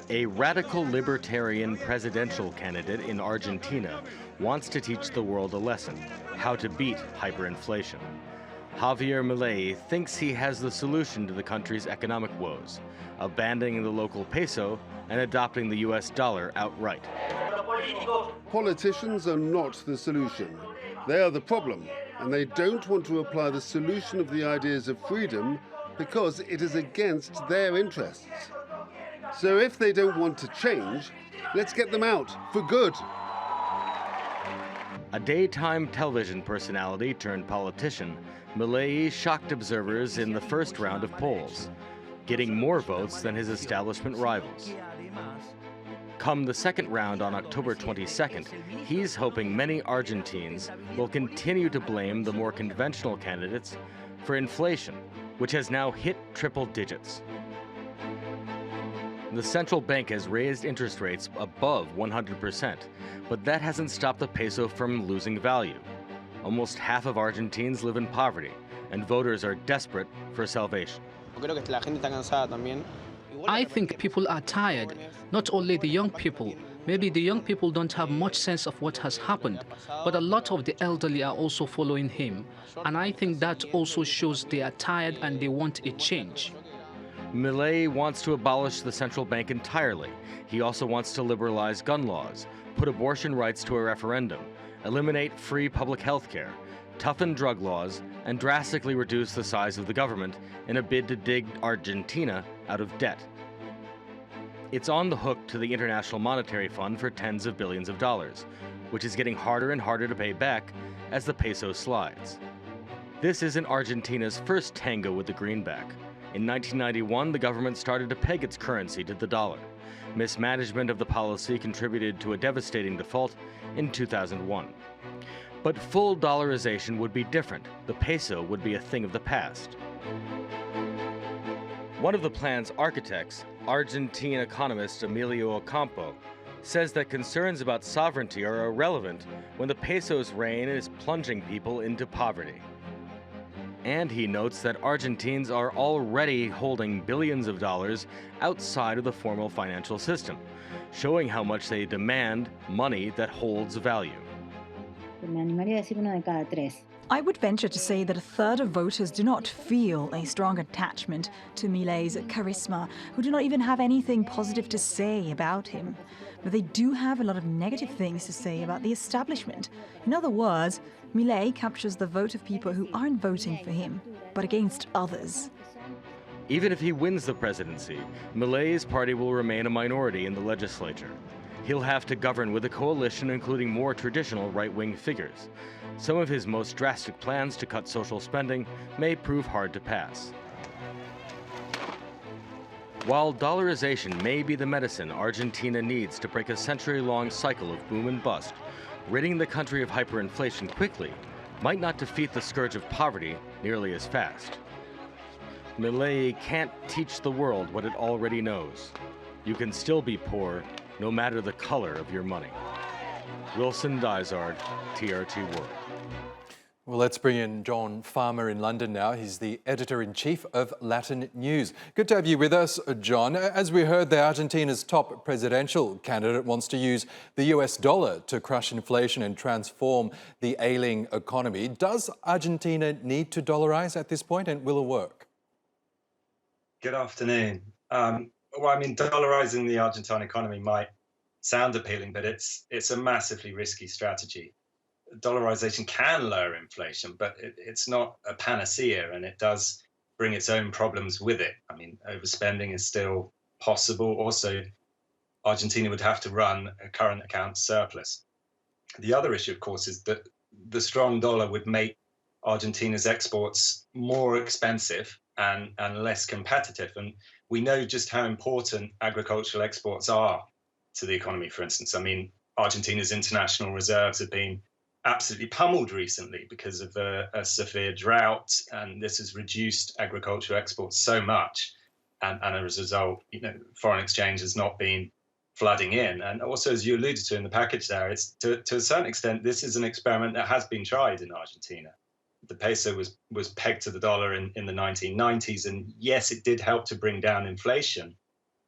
A radical libertarian presidential candidate in Argentina wants to teach the world a lesson: how to beat hyperinflation. Javier Milei thinks he has the solution to the country's economic woes, abandoning the local peso and adopting the US dollar outright. Politicians are not the solution. They are the problem, and they don't want to apply the solution of the ideas of freedom because it is against their interests. So if they don't want to change, let's get them out for good. A daytime television personality turned politician, Milei shocked observers in the first round of polls, getting more votes than his establishment rivals. Come the second round on October 22nd, he's hoping many Argentines will continue to blame the more conventional candidates for inflation, which has now hit triple digits. The central bank has raised interest rates above 100%, but that hasn't stopped the peso from losing value. Almost half of Argentines live in poverty, and voters are desperate for salvation. I think people are tired, not only the young people. Maybe the young people don't have much sense of what has happened, but a lot of the elderly are also following him. And I think that also shows they are tired and they want a change. Milei wants to abolish the central bank entirely. He also wants to liberalize gun laws, put abortion rights to a referendum, eliminate free public health care, toughen drug laws, and drastically reduce the size of the government in a bid to dig Argentina out of debt. It's on the hook to the International Monetary Fund for tens of billions of dollars, which is getting harder and harder to pay back as the peso slides. This isn't Argentina's first tango with the greenback. In 1991, the government started to peg its currency to the dollar. Mismanagement of the policy contributed to a devastating default in 2001. But full dollarization would be different. The peso would be a thing of the past. One of the plan's architects, Argentine economist Emilio Ocampo, says that concerns about sovereignty are irrelevant when the peso's reign is plunging people into poverty. And he notes that Argentines are already holding billions of dollars outside of the formal financial system, showing how much they demand money that holds value. I would venture to say that a third of voters do not feel a strong attachment to Milei's charisma, who do not even have anything positive to say about him. But they do have a lot of negative things to say about the establishment. In other words, Milei captures the vote of people who aren't voting for him, but against others. Even if he wins the presidency, Milei's party will remain a minority in the legislature. He'll have to govern with a coalition including more traditional right-wing figures. Some of his most drastic plans to cut social spending may prove hard to pass. While dollarization may be the medicine Argentina needs to break a century-long cycle of boom and bust, ridding the country of hyperinflation quickly might not defeat the scourge of poverty nearly as fast. Milei can't teach the world what it already knows. You can still be poor, no matter the color of your money. Wilson Dizard, TRT World. Well, let's bring in John Farmer in London now. He's the editor-in-chief of Latin News. Good to have you with us, John. As we heard, Argentina's top presidential candidate wants to use the US dollar to crush inflation and transform the ailing economy. Does Argentina need to dollarize at this point, and will it work? Good afternoon. Dollarizing the Argentine economy might sound appealing, but it's a massively risky strategy. Dollarization can lower inflation, but it's not a panacea, and it does bring its own problems with it. Overspending is still possible. Also, Argentina would have to run a current account surplus. The other issue, of course, is that the strong dollar would make Argentina's exports more expensive and less competitive. And we know just how important agricultural exports are to the economy, for instance. Argentina's international reserves have been absolutely pummeled recently because of a severe drought, and this has reduced agricultural exports so much. And as a result, foreign exchange has not been flooding in. And also, as you alluded to in the package there, it's to a certain extent, this is an experiment that has been tried in Argentina. The peso was pegged to the dollar in the 1990s, and yes, it did help to bring down inflation,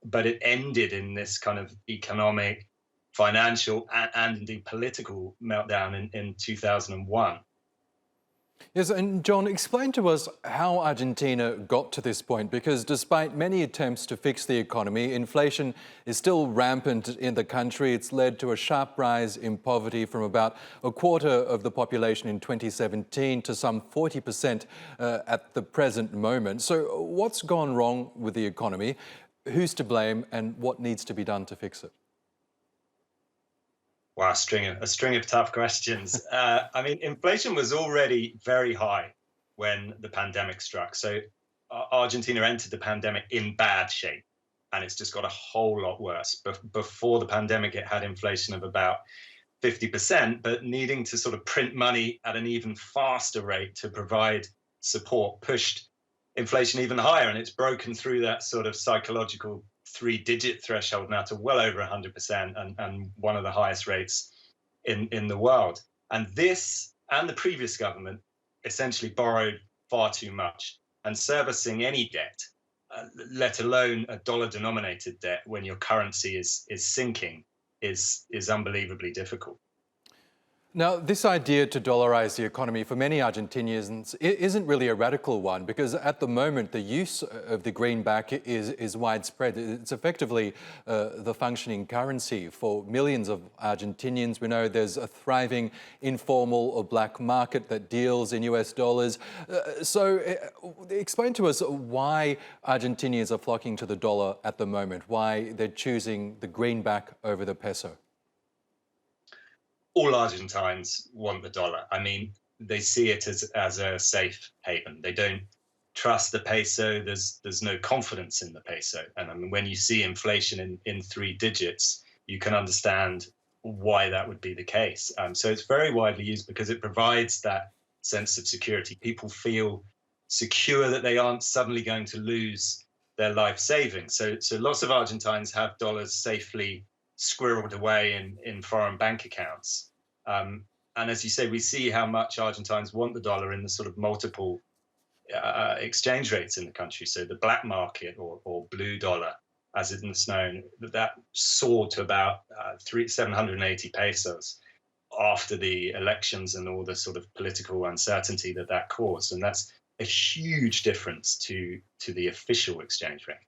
but it ended in this kind of economic, financial, and indeed political meltdown in 2001. Yes, and John, explain to us how Argentina got to this point, because despite many attempts to fix the economy, inflation is still rampant in the country. It's led to a sharp rise in poverty from about a quarter of the population in 2017 to some 40% at the present moment. So what's gone wrong with the economy? Who's to blame, and what needs to be done to fix it? Wow, a string of tough questions. I mean, inflation was already very high when the pandemic struck. So Argentina entered the pandemic in bad shape, and it's just got a whole lot worse. Before the pandemic, it had inflation of about 50%, but needing to sort of print money at an even faster rate to provide support pushed inflation even higher. And it's broken through that sort of psychological 3-digit threshold now to well over 100% and one of the highest rates in the world. And this and the previous government essentially borrowed far too much, and servicing any debt, let alone a dollar-denominated debt when your currency is sinking, is unbelievably difficult. Now, this idea to dollarize the economy for many Argentinians isn't really a radical one, because at the moment the use of the greenback is widespread. It's effectively the functioning currency for millions of Argentinians. We know there's a thriving informal or black market that deals in US dollars. So explain to us why Argentinians are flocking to the dollar at the moment, why they're choosing the greenback over the peso. All Argentines want the dollar. I mean, they see it as a safe haven. They don't trust the peso. There's no confidence in the peso. And I mean, when you see inflation in 3 digits, you can understand why that would be the case. So it's very widely used because it provides that sense of security. People feel secure that they aren't suddenly going to lose their life savings. So lots of Argentines have dollars safely squirreled away in foreign bank accounts. And as you say, we see how much Argentines want the dollar in the sort of multiple exchange rates in the country. So the black market or blue dollar, as it's known, that soared to about 780 pesos after the elections and all the sort of political uncertainty that caused. And that's a huge difference to the official exchange rate.